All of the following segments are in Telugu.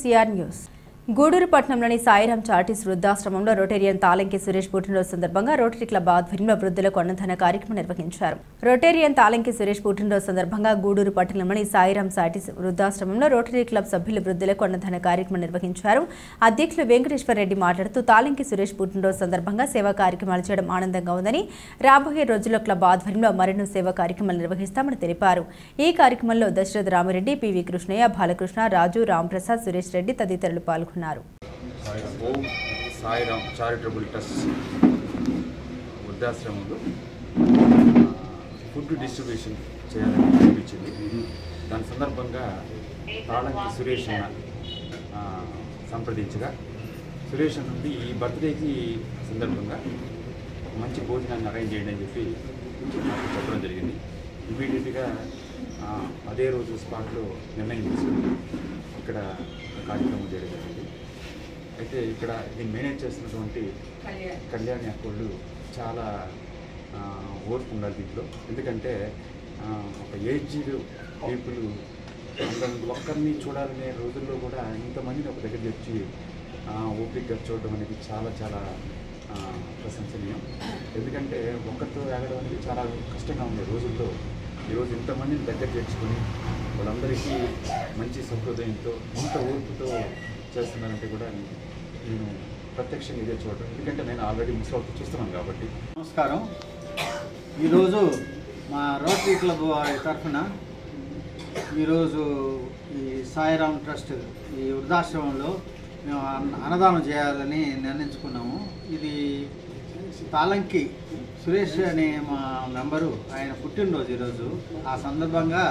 సిఆర్ న్యూస్ గూడూరు పట్టణంలోని సాయిరాం చారిటీస్ వృద్ధాశ్రమంలో రోటేరియన్ తాలంకి సురేష్ పుట్టినరోజు సందర్భంగా రోటరీ క్లబ్ ఆధ్వర్యంలో వృద్ధులకు అన్నదాన కార్యక్రమం నిర్వహించారు. రోటేరియన్ తాలంకి సురేష్ పుట్టినరోజు సందర్భంగా గూడూరు పట్టణంలోని సాయిరాం చారిటీస్ వృద్ధాశ్రమంలో రోటరీ క్లబ్ సభ్యులు వృద్ధులకు అన్నదాన కార్యక్రమం నిర్వహించారు. అధ్యక్షులు వెంకటేశ్వర రెడ్డి మాట్లాడుతూ తాలంకి సురేష్ పుట్టినరోజు సందర్భంగా సేవా కార్యక్రమాలు చేయడం ఆనందంగా ఉందని, రాబోయే రోజుల్లో క్లబ్ ఆధ్వర్యంలో మరెన్నో సేవా కార్యక్రమాలు నిర్వహిస్తామని తెలిపారు. ఈ కార్యక్రమంలో దశరథ రామిరెడ్డి, పివి కృష్ణయ్య, బాలకృష్ణ, రాజు, రాంప్రసాద్, సురేష్ రెడ్డి తదితరులు పాల్గొన్నారు. సాయిరాం చారిటబుల్ ట్రస్ట్ వృద్ధాశ్రమంలో ఫుడ్ డిస్ట్రిబ్యూషన్ చేయాలని అనిపించింది. దాని సందర్భంగా తాళంకి సురేష్ సంప్రదించగా సురేష్ నుండి ఈ బర్త్డేకి సందర్భంగా మంచి భోజనాన్ని అరేంజ్ చేయండి అని చెప్పి నాకు చెప్పడం జరిగింది. ఇమీడియట్గా అదే రోజు స్పాట్లో నిర్ణయం తీసుకుని ఇక్కడ కార్యక్రమం చేయడం జరిగింది. అయితే ఇక్కడ దీన్ని మేనేజ్ చేస్తున్నటువంటి కళ్యాణి అక్కళ్ళు చాలా ఓర్పు ఉండాలి దీంట్లో. ఎందుకంటే ఒక ఏజ్డ్ పీపుల్ ఒక్కరిని చూడాలనే రోజుల్లో కూడా ఇంతమందిని ఒక దగ్గర తెచ్చి ఓపికగా చూడడం అనేది చాలా చాలా ప్రశంసనీయం. ఎందుకంటే ఒక్కరితో ఎగడం అనేది చాలా కష్టంగా ఉండే రోజుల్లో ఈరోజు ఇంతమందిని దగ్గర తెచ్చుకొని వాళ్ళందరికీ మంచి సహృదయంతో ఇంత ఓర్పుతో చేస్తున్నానంటే కూడా నేను ప్రత్యక్షంగా ఇదే చూడటం. ఎందుకంటే నేను ఆల్రెడీ ముసలి చూస్తున్నాను కాబట్టి. నమస్కారం. ఈరోజు మా రోటరీ క్లబ్ వారి తరఫున ఈరోజు ఈ సాయిరాం ట్రస్ట్ ఈ వృద్ధాశ్రమంలో మేము అన్నదానం చేయాలని నిర్ణయించుకున్నాము. ఇది తాలంకి సురేష్ అనే మా మెంబరు, ఆయన పుట్టినరోజు ఈరోజు. ఆ సందర్భంగా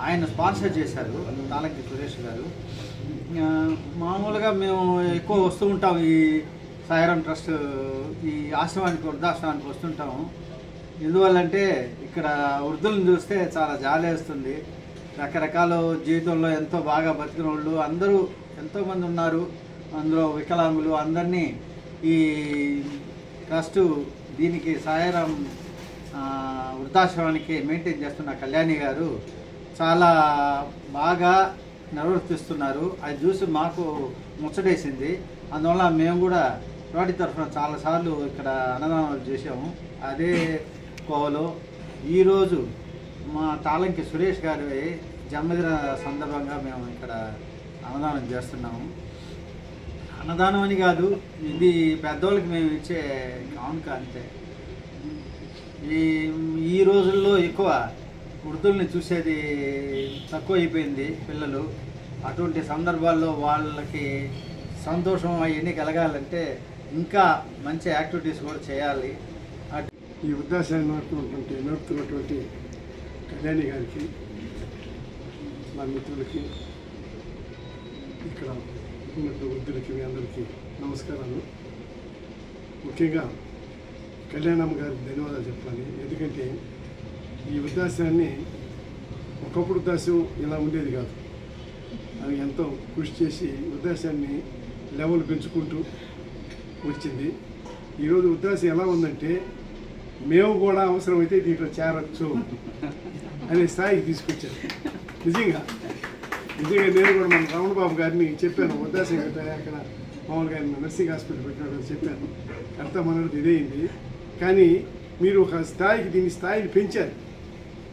ఆయన స్పాన్సర్ చేశారు తాలంకి సురేష్ గారు. మామూలుగా మేము ఎక్కువ వస్తూ ఉంటాం ఈ సాయిరాం ట్రస్ట్ ఈ ఆశ్రమానికి, వృద్ధాశ్రమానికి వస్తుంటాము. ఎందువల్లంటే ఇక్కడ వృద్ధులను చూస్తే చాలా జాలి వేస్తుంది. రకరకాల జీవితంలో ఎంతో బాగా బతికిన వాళ్ళు అందరూ ఎంతోమంది ఉన్నారు. అందులో వికలాంగులు అందరినీ ఈ ట్రస్టు దీనికి సాయిరాం వృద్ధాశ్రమానికి మెయింటైన్ చేస్తున్న కళ్యాణి గారు చాలా బాగా నిర్వర్తిస్తున్నారు. అది చూసి మాకు ముచ్చటేసింది. అందువల్ల మేము కూడా రోటరీ తరఫున చాలాసార్లు ఇక్కడ అన్నదానాలు చేసాము. అదే కోవలో ఈరోజు మా తాళంకి సురేష్ గారి జన్మదిన సందర్భంగా మేము ఇక్కడ అన్నదానం చేస్తున్నాము. అన్నదానం అని కాదు, ఇది పెద్దవాళ్ళకి మేము ఇచ్చే కానుక అంతే. ఈ రోజుల్లో ఎక్కువ వృద్ధుల్ని చూసేది తక్కువ అయిపోయింది పిల్లలు. అటువంటి సందర్భాల్లో వాళ్ళకి సంతోషం అవన్నీ కలగాలంటే ఇంకా మంచి యాక్టివిటీస్ కూడా చేయాలి. ఈ వృద్ధాశ్రమం నడుపుతున్నటువంటి కళ్యాణి గారికి, మా మిత్రులకి, ఇక్కడ ఉన్నటువంటి వృద్ధులకి, మీ అందరికీ నమస్కారాలు. ముఖ్యంగా కళ్యాణమ్మ గారికి ధన్యవాదాలు చెప్పాలి. ఎందుకంటే ఈ వృద్ధాశ్రమాన్ని ఒకప్పుడు వృద్ధాశ్రమం ఇలా ఉండేది కాదు. అది ఎంతో కృషి చేసి వృద్ధాశ్రమాన్ని లెవెల్ పెంచుకుంటూ వచ్చింది. ఈరోజు వృద్ధాశ్రమం ఎలా ఉందంటే మేము కూడా అవసరమైతే దీంట్లో చేరచ్చు అనే స్థాయికి తీసుకొచ్చారు. నిజంగా నేను కూడా మన రమణ బాబు గారిని చెప్పాను, వృద్ధాశ్రమం అక్కడ మామూలుగా నర్సింగ్ హాస్పిటల్ పెట్టినట్టు చెప్పాను. అంతా మనది ఇదేంది, కానీ మీరు ఒక స్థాయికి దీని స్థాయిని పెంచారు.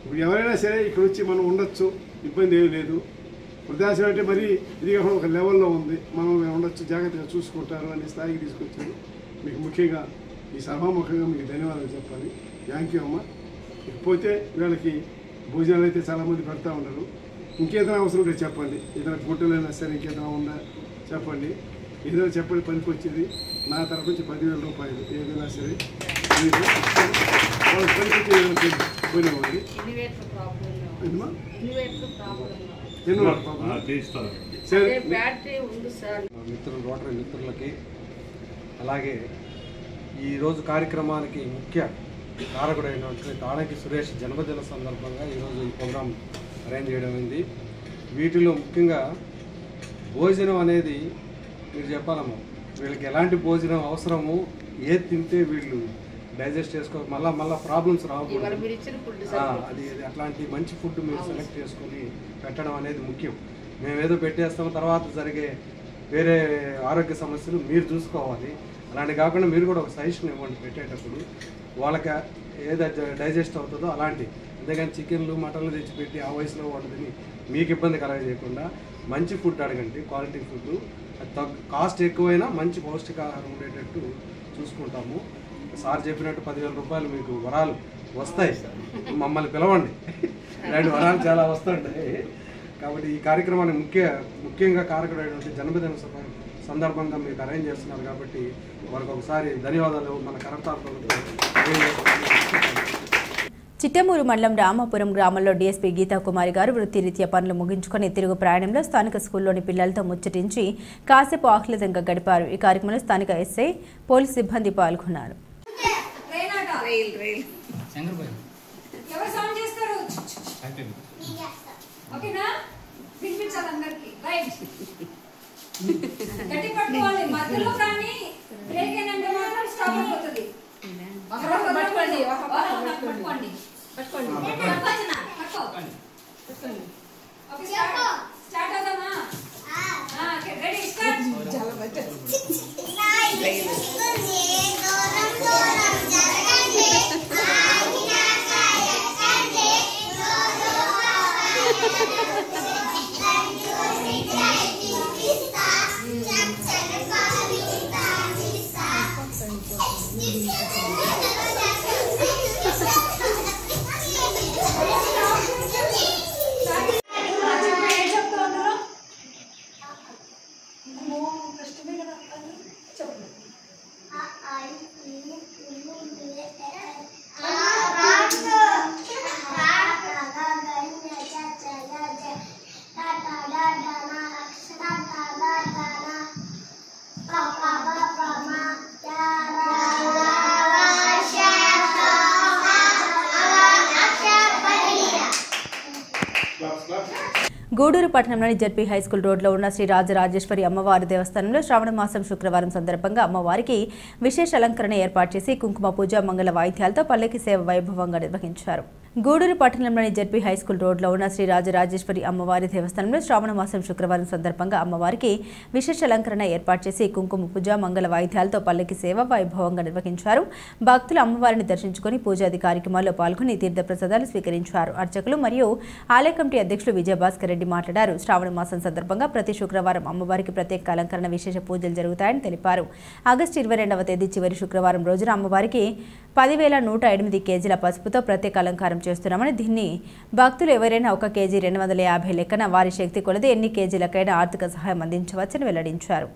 ఇప్పుడు ఎవరైనా సరే ఇక్కడ వచ్చి మనం ఉండొచ్చు, ఇబ్బంది ఏమీ లేదు. వృద్ధాశ్రమం అంటే మరి ఇది కాకుండా ఒక లెవెల్లో ఉంది, మనం ఉండొచ్చు, జాగ్రత్తగా చూసుకుంటారు అనే స్థాయికి తీసుకొచ్చారు. మీకు ముఖ్యంగా ఈ సభాముఖంగా మీకు ధన్యవాదాలు చెప్పాలి. థ్యాంక్ యూ అమ్మ. ఇకపోతే వీళ్ళకి భోజనాలు అయితే చాలామంది పెడతా ఉన్నారు. ఇంకేదైనా అవసరం ఉంటే చెప్పండి, ఏదైనా గుడ్డలైనా సరే ఇంకేదైనా ఉందా చెప్పండి. ఏదైనా చెప్పండి, పనికి వచ్చేది. నా తరఫు నుంచి 10,000 రూపాయలు ఏదైనా సరే పోయినవ్వండి. మిత్రులు, రోటరీ మిత్రులకి, అలాగే ఈరోజు కార్యక్రమానికి ముఖ్య కారకుడైనటువంటి తాళంకి సురేష్ జన్మదిన సందర్భంగా ఈరోజు ఈ ప్రోగ్రాం అరేంజ్ చేయడం అయింది. వీటిలో ముఖ్యంగా భోజనం అనేది మీరు చెప్పాలమ్మా, వీళ్ళకి ఎలాంటి భోజనం అవసరము, ఏది తింటే వీళ్ళు డైజెస్ట్ చేసుకో మళ్ళీ ప్రాబ్లమ్స్ రాకూడదు. అది అట్లాంటి మంచి ఫుడ్ మీరు సెలెక్ట్ చేసుకొని పెట్టడం అనేది ముఖ్యం. మేమేదో పెట్టేస్తాము, తర్వాత జరిగే వేరే ఆరోగ్య సమస్యలు మీరు చూసుకోవాలి. అలాంటి కాకుండా మీరు కూడా ఒక సజెషన్ ఇవ్వండి పెట్టేటప్పుడు, వాళ్ళకి ఏదైతే డైజెస్ట్ అవుతుందో అలాంటి. అంతేగాని చికెన్లు మటన్లు తెచ్చిపెట్టి ఆ వయసులో వాటిని మీకు ఇబ్బంది కలగజేయకుండా మంచి ఫుడ్ అడగండి, క్వాలిటీ ఫుడ్. కాస్ట్ ఎక్కువైనా మంచి పౌష్టికాహారం ఉండేటట్టు చూసుకుంటాము. సార్ చెప్పినట్టు 10,000 రూపాయలు మీకు వరాలు వస్తాయి, మమ్మల్ని పిలవండి. ఇలాంటి వరాలు చాలా వస్తుంటాయి. కాబట్టి ఈ కార్యక్రమాన్ని ముఖ్యంగా కారకుడైనటువంటి జన్మదిన సందర్భంగా మీకు అరేంజ్ చేస్తున్నారు కాబట్టి వారికి ఒకసారి ధన్యవాదాలు మన కరతాళాలతో. చిట్టమూరు మండలం రామాపురం గ్రామంలో డీఎస్పీ గీతా కుమారి గారు వృత్తిరీత్యా పనులు ముగించుకొని తిరుగు ప్రయాణంలో స్థానిక స్కూల్లోని పిల్లలతో ముచ్చటించి కాసేపు ఆహ్లాదంగా గడిపారు. ఈ కార్యక్రమంలో స్థానిక ఎస్ఐ, పోలీసు సిబ్బంది పాల్గొన్నారు. గూడూరు పట్టణంలోని జడ్పీ హైస్కూల్ రోడ్లో ఉన్న శ్రీ రాజరాజేశ్వరి అమ్మవారి దేవస్థానంలో శ్రావణ మాసం శుక్రవారం సందర్భంగా అమ్మవారికి విశేష అలంకరణ ఏర్పాటు చేసి కుంకుమ పూజ, మంగళ వాయిద్యాలతో పల్లకి సేవ వైభవంగా నిర్వహించారు. గూడూరు పట్టణంలోని జడ్పీ హైస్కూల్ రోడ్లో ఉన్న శ్రీ రాజరాజేశ్వరి అమ్మవారి దేవస్థానంలో శ్రావణ మాసం శుక్రవారం సందర్భంగా అమ్మవారికి విశేష అలంకరణ ఏర్పాటు చేసి కుంకుమ పూజ, మంగళ వాయిద్యాలతో పల్లకి సేవ వైభవంగా నిర్వహించారు. భక్తులు అమ్మవారిని దర్శించుకుని పూజాది కార్యక్రమాల్లో పాల్గొని తీర్థప్రసాదాలు స్వీకరించారు. అర్చకులు మరియు ఆలయ కమిటీ అధ్యక్షులు విజయభాస్కర్ రెడ్డి మాట్లాడారు. శ్రావణ మాసం సందర్భంగా ప్రతి శుక్రవారం అమ్మవారికి ప్రత్యేక అలంకరణ, విశేష పూజలు జరుగుతాయని తెలిపారు. ఆగస్టు 22వ తేదీ చివరి శుక్రవారం రోజున అమ్మవారికి 10,108 కేజీల పసుపుతో ప్రత్యేక అలంకారం చేస్తున్నామని, దీన్ని భక్తులు ఎవరైనా 1 కేజీ 250 లెక్కన వారి శక్తి కొలది ఎన్ని కేజీలకైనా ఆర్థిక సహాయం అందించవచ్చని వెల్లడించారు.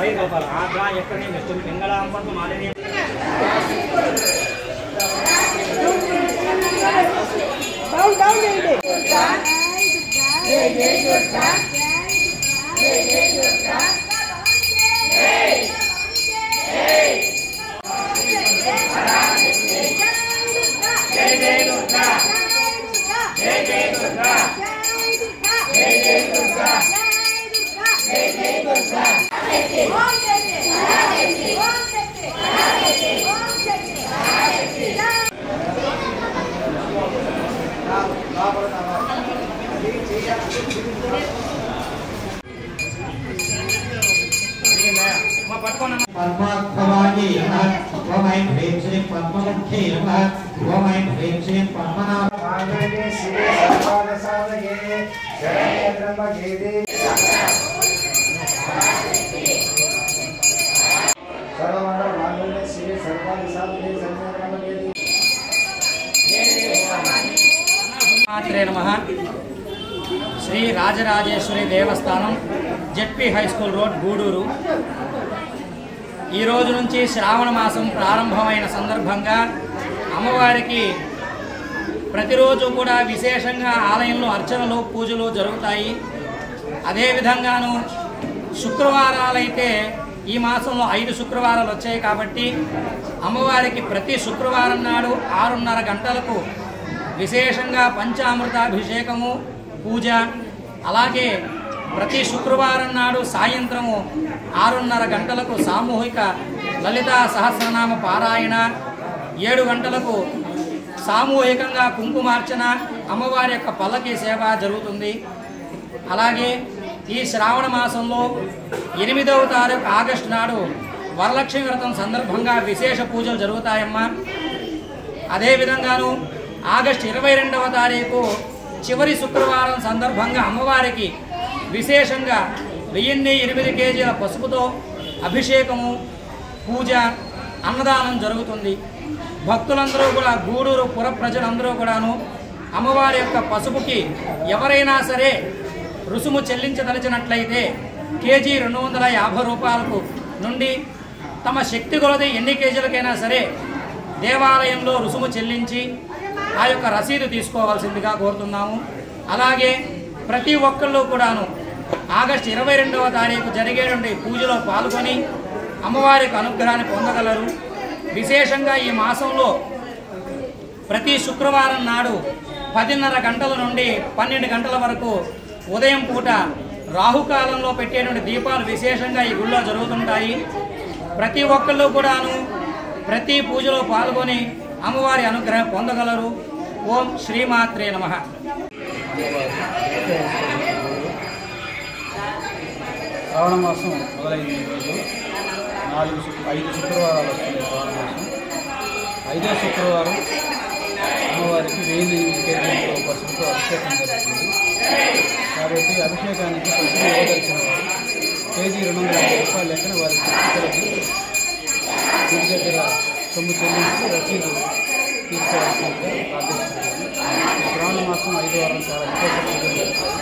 వైగోపాల ఆగ్రా ఎక్కడనే విష్ణు పింగళాంబం మాలిని पद्मात्मवाणी वमै प्रेक्षे पद्ममुखे नमः वमै प्रेक्षे पद्मनाभ आगणे श्री सर्वाद साधके शरण्य त्र्यंबके देवी सर्वमंगल मांगल्ये श्री सर्वाद साधके शरण्य त्र्यंबके देवी मात्रे नमः Shri Rajarajeshwari Devasthanam JP high school road Gudur ఈ రోజు నుంచి శ్రావణ మాసం ప్రారంభమైన సందర్భంగా అమ్మవారికి ప్రతిరోజు కూడా విశేషంగా ఆలయంలో అర్చనలు పూజలు జరుగుతాయి. అదేవిధంగాను శుక్రవారాలైతే ఈ మాసంలో 5 శుక్రవారాలు వచ్చాయి కాబట్టి అమ్మవారికి ప్రతి శుక్రవారం నాడు 6:30 గంటలకు విశేషంగా పంచామృతాభిషేకము పూజ, అలాగే ప్రతి శుక్రవారం నాడు సాయంత్రము 6:30 గంటలకు సామూహిక లలితా సహస్రనామ పారాయణ, 7 గంటలకు సామూహికంగా కుంకుమార్చన, అమ్మవారి యొక్క పల్లకి సేవ జరుగుతుంది. అలాగే ఈ శ్రావణ మాసంలో 8వ తారీఖు ఆగస్టు నాడు వరలక్ష్మి వ్రతం సందర్భంగా విశేష పూజలు జరుగుతాయమ్మా. అదేవిధంగాను ఆగస్టు 22వ తారీఖు చివరి శుక్రవారం సందర్భంగా అమ్మవారికి విశేషంగా 1008 కేజీల పసుపుతో అభిషేకము, పూజ, అన్నదానం జరుగుతుంది. భక్తులందరూ కూడా గూడూరు పుర ప్రజలందరూ కూడాను అమ్మవారి యొక్క పసుపుకి ఎవరైనా సరే రుసుము చెల్లించదలిచినట్లయితే కేజీ 250 రూపాయలకు నుండి తమ శక్తి కొలది ఎన్ని కేజీలకైనా సరే దేవాలయంలో రుసుము చెల్లించి ఆ యొక్క రసీదు తీసుకోవాల్సిందిగా కోరుతున్నాము. అలాగే ప్రతి ఒక్కళ్ళు కూడాను ఆగస్టు 22వ తారీఖు జరిగేటువంటి పూజలో పాల్గొని అమ్మవారికి అనుగ్రహాన్ని పొందగలరు. విశేషంగా ఈ మాసంలో ప్రతి శుక్రవారం నాడు 10:30 గంటల నుండి 12 గంటల వరకు ఉదయం పూట రాహుకాలంలో పెట్టేటువంటి దీపాలు విశేషంగా ఈ గుళ్ళో జరుగుతుంటాయి. ప్రతి ఒక్కళ్ళు కూడాను ప్రతి పూజలో పాల్గొని అమ్మవారి అనుగ్రహం పొందగలరు. ఓం శ్రీమాత్రే నమః. శ్రావణ మాసం మొదలైంది. ఈరోజు 5 శుక్రవారాలు వస్తుంది. శ్రావణ మాసం 5వ శుక్రవారం అమ్మవారికి 1008 కేజీలతో పసుపుతో అభిషేకం జరుగుతుంది. కాబట్టి అభిషేకానికి పసుపు ఇవ్వదలిచిన వారు కేజీ 250 రూపాయల లెక్కన వారి శక్తి గుడి దగ్గర సొమ్ము చెల్లించి రసీదు తీసుకోవాల్సిందిగా ప్రార్థిస్తున్నాను. శ్రావణ మాసం 5వ వారం చాలా విశేష పూజలు జరుగుతాయి.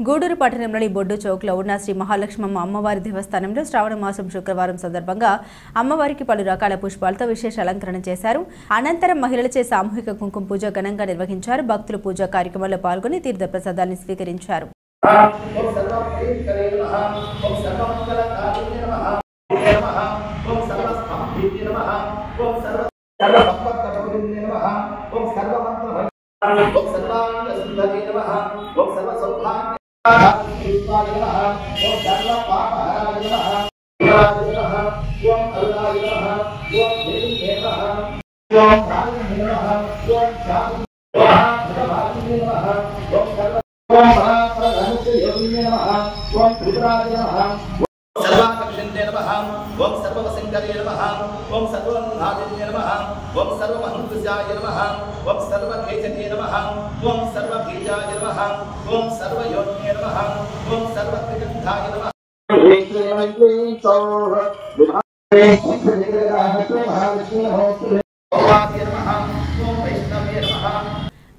గూడూరు పట్టణంలోని బొడ్డు చౌక్లో ఉన్న శ్రీ మహాలక్ష్మమ్మ అమ్మవారి దేవస్థానంలో శ్రావణ మాసం శుక్రవారం సందర్భంగా అమ్మవారికి పలు రకాల పుష్పాలతో విశేష అలంకరణ చేశారు. అనంతరం మహిళలచే సామూహిక కుంకుమ పూజ ఘనంగా నిర్వహించారు. భక్తులు పూజా కార్యక్రమంలో పాల్గొని తీర్థ ప్రసాదాన్ని స్వీకరించారు. सर्वाकर्षण्ये नमः ओम सर्ववसंकरे नमः ओम सर्वमंहादिन्ये नमः ओम सर्वमहंतुजाय नमः ओम सर्वकेचने नमः ओम सर्वबीजाय नमः ओम सर्वयोन्ये नमः ओम सर्वत्रिगंधाय नमः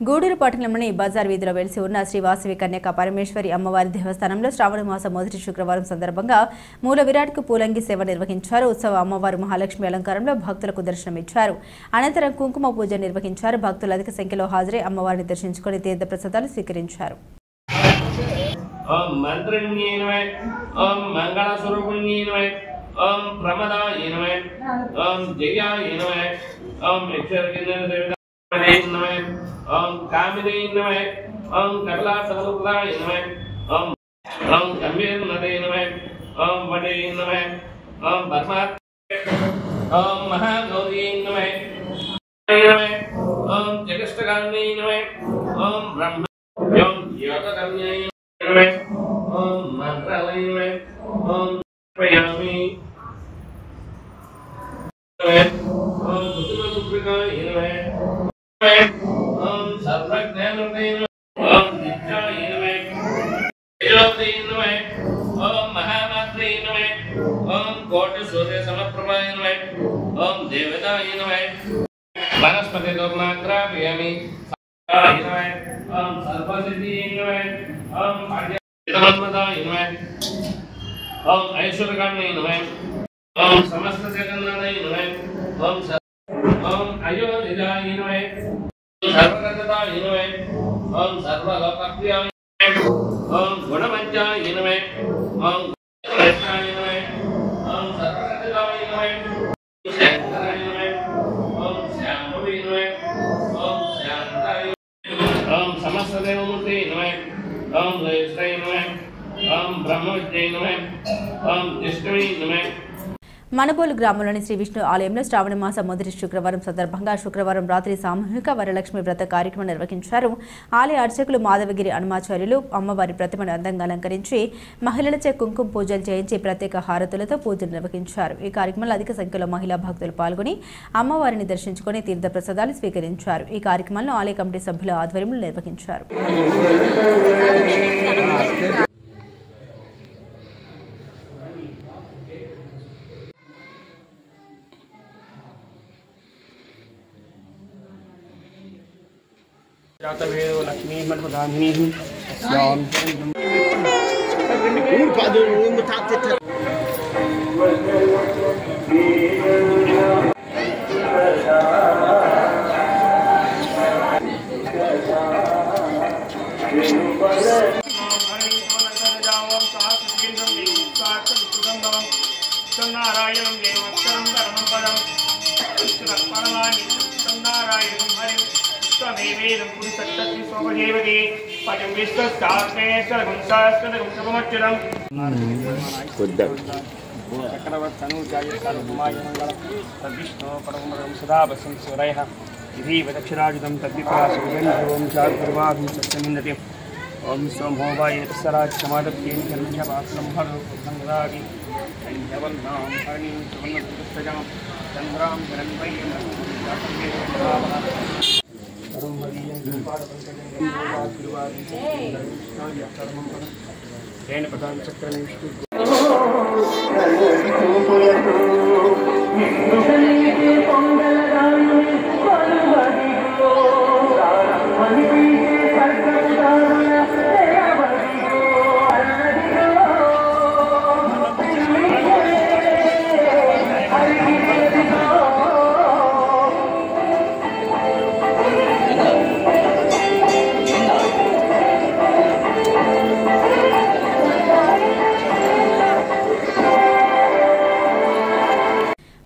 గూడూరు గూడూరు పట్టణంలోని బజార్ వీధిలో వెలిసి ఉన్న శ్రీ వాసవి కన్యక పరమేశ్వరి అమ్మవారి దేవస్థానంలో శ్రావణ మాసం మొదటి శుక్రవారం సందర్భంగా మూల విరాట్కు పూలంగి సేవ నిర్వహించారు. ఉత్సవ అమ్మవారు మహాలక్ష్మి అలంకారంలో భక్తులకు దర్శనమిచ్చారు. అనంతరం కుంకుమ పూజ నిర్వహించారు. భక్తులు అధిక సంఖ్యలో హాజరై అమ్మవారిని దర్శించుకుని తీర్థ ప్రసాదాలు స్వీకరించారు. ओम मंत्रण्ये नमः ओम मंगल स्वरूपिण्ये नमः ओम प्रमदाय नमः ओम जयाय नमः ओम अक्षरगिन्नदेवताय नमः ओम कामिने नमः ओम करला सर्वदाय नमः ओम गंभीरनदे नमः ओम वडे नमः ओम परमात्मा ओम महागौरी नमः ओम जगष्टगामिने नमः ओम ब्रह्म ओम योगकन्याय ओम मंत्रालय में ओम प्रयामी ओम कुसुमपुष्पिकाय नमः ओम सर्वज्ञानमय ओम नित्याय नमः तेजोमय नमः ओम महामात्रे नमः ओम कोटि सूर्य समप्रभाय नमः ओम देवताय नमः वनस्पति दोग्नाग्राभयामि ओम सर्वसिद्धि नमः ओम आर्यमदाय नमः ओम ऐश्वर्यकान्यै नमः ओम समस्त जगन्नाथाय नमः ओम अयोध्याय नमः सर्वगतताय नमः ओम सर्वलोकप्रियाय नमः ओम गुणमज्जाय नमः ओम गुणमज्जाय नमः ओम सर्वगतताय नमः शंकराय नमः ओम श्यामवे नमः ओम शांताय ओम समस्त देवमूर्ति नमः ओम लयस्ताय नमः ओम ब्रह्मविद्याय नमः ओम विष्णुवे नमः. మనబోలు గ్రామంలోని శ్రీ విష్ణు ఆలయంలో శ్రావణ మాసం మొదటి శుక్రవారం సందర్భంగా శుక్రవారం రాత్రి సామూహిక వరలక్ష్మి వ్రత కార్యక్రమం నిర్వహించారు. ఆలయ అర్చకులు మాధవగిరి హనుమాచార్యులు అమ్మవారి ప్రతిమను అందంగా అలంకరించి మహిళలచే కుంకుమ పూజలు చేయించి ప్రత్యేక హారతులతో పూజలు నిర్వహించారు. ఈ కార్యక్రమంలో అధిక సంఖ్యలో మహిళా భక్తులు పాల్గొని అమ్మవారిని దర్శించుకుని తీర్థ ప్రసాదాలు స్వీకరించారు. ఈ కార్యక్రమంలో ఆలయ కమిటీ సభ్యుల ఆధ్వర్యంలో నిర్వహించారు. जातवेदो लक्ष्मी मन्मदामिनी तद्विष्णु परमं सदा वसं सूरयः यदीव दक्षिणायुधं तद्विपाशों चार्गुर्वाभिं सत्यमिन्दति ओम सोमोवाय तस्सराज समादप्येन जन्मवासनं भगवद्गङ्गादि कन्यवन्नां हरिं सुवर्णपुस्तजं चन्द्रां गणन्वयेन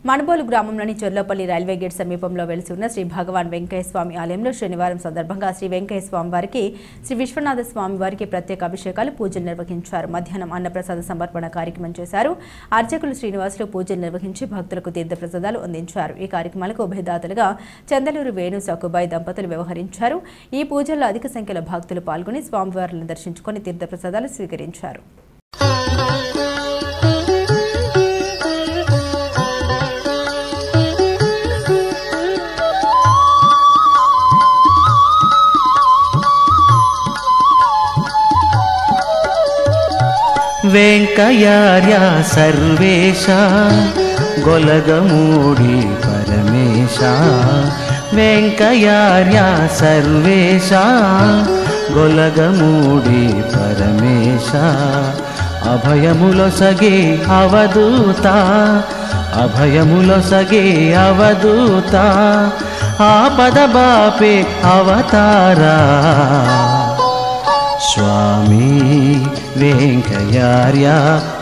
మనబోలు గ్రామంలోని చొర్లపల్లి రైల్వే గేట్ సమీపంలో వెలిసి ఉన్న శ్రీ భగవాన్ వెంకయ్య స్వామి ఆలయంలో శనివారం సందర్భంగా శ్రీ వెంకయ్య స్వామి వారికి శ్రీ విశ్వనాథ స్వామి వారికి ప్రత్యేక అభిషేకాలు పూజలు నిర్వహించారు. మధ్యాహ్నం అన్నప్రసాద సమర్పణ కార్యక్రమం చేశారు. అర్చకులు శ్రీనివాసులు పూజలు నిర్వహించి భక్తులకు తీర్థ ప్రసాదాలు అందించారు. ఈ కార్యక్రమాలకు ఉభయదాతలుగా చందలూరు వేణు సకుబాయి దంపతులు వ్యవహరించారు. ఈ పూజల్లో అధిక సంఖ్యలో భక్తులు పాల్గొని స్వామివారిని దర్శించుకుని తీర్థ ప్రసాదాలు స్వీకరించారు. వెంకయార్యా సర్వేశ గొలగమూడి పరమేశ వెంకయార్య సర్వేశ గొలగమూడి పరమేశ అభయములొసగే అవధూత అభయములొసగే అవధూత ఆపద బాపే అవతారా స్వామి వెంకయార్య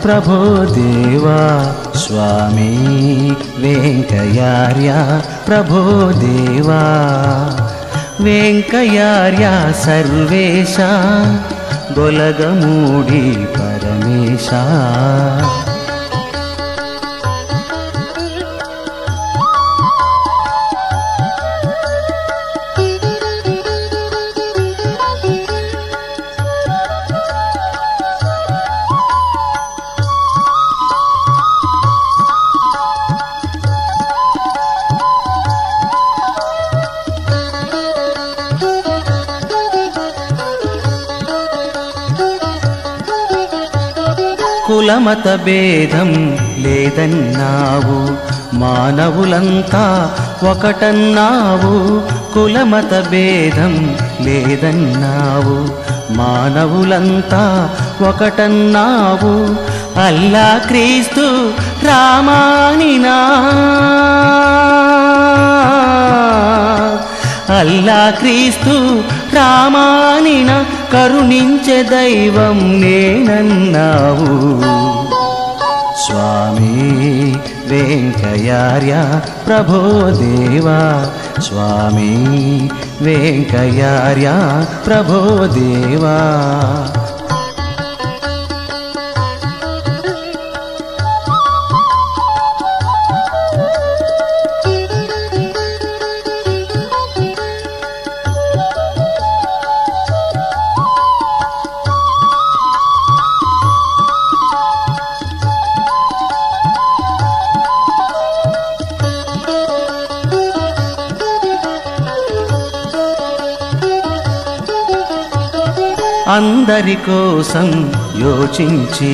ప్రభో దేవా స్వామి వెంకయార్య ప్రభో దేవా వెంకయార్య సర్వేశ గొలగమూడి పరమేశ కులమత భేదం లేదన్నావు మానవులంతా ఒకటన్నావు కులమత భేదం లేదన్నావు మానవులంతా ఒకటన్నావు అల్లా క్రీస్తు రామానినా అల్లా క్రీస్తు రామానిన కరుణించే దైవం నేనన్నావు స్వామి వెంకయార్య ప్రభో దేవా స్వామి వెంకయార్య ప్రభో దేవా అందరి కోసం యోచించి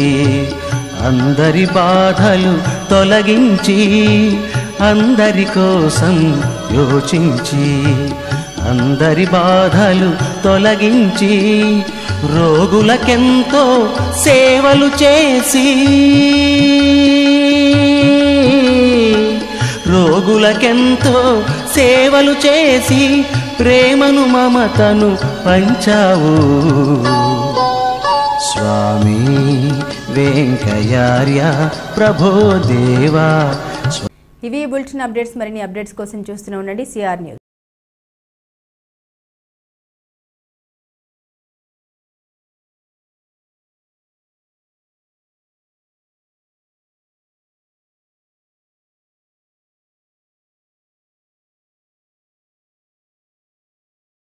అందరి బాధలు తొలగించి అందరి కోసం యోచించి అందరి బాధలు తొలగించి రోగులకెంతో సేవలు చేసి రోగులకెంతో సేవలు చేసి ప్రేమను మమతను పంచావు స్వామి వెంకయార్య ప్రభో దేవా. ఇవి బులెటిన్ అప్డేట్స్. మరిన్ని అప్డేట్స్ కోసం చూస్తూనే ఉండండి సిఆర్ న్యూస్.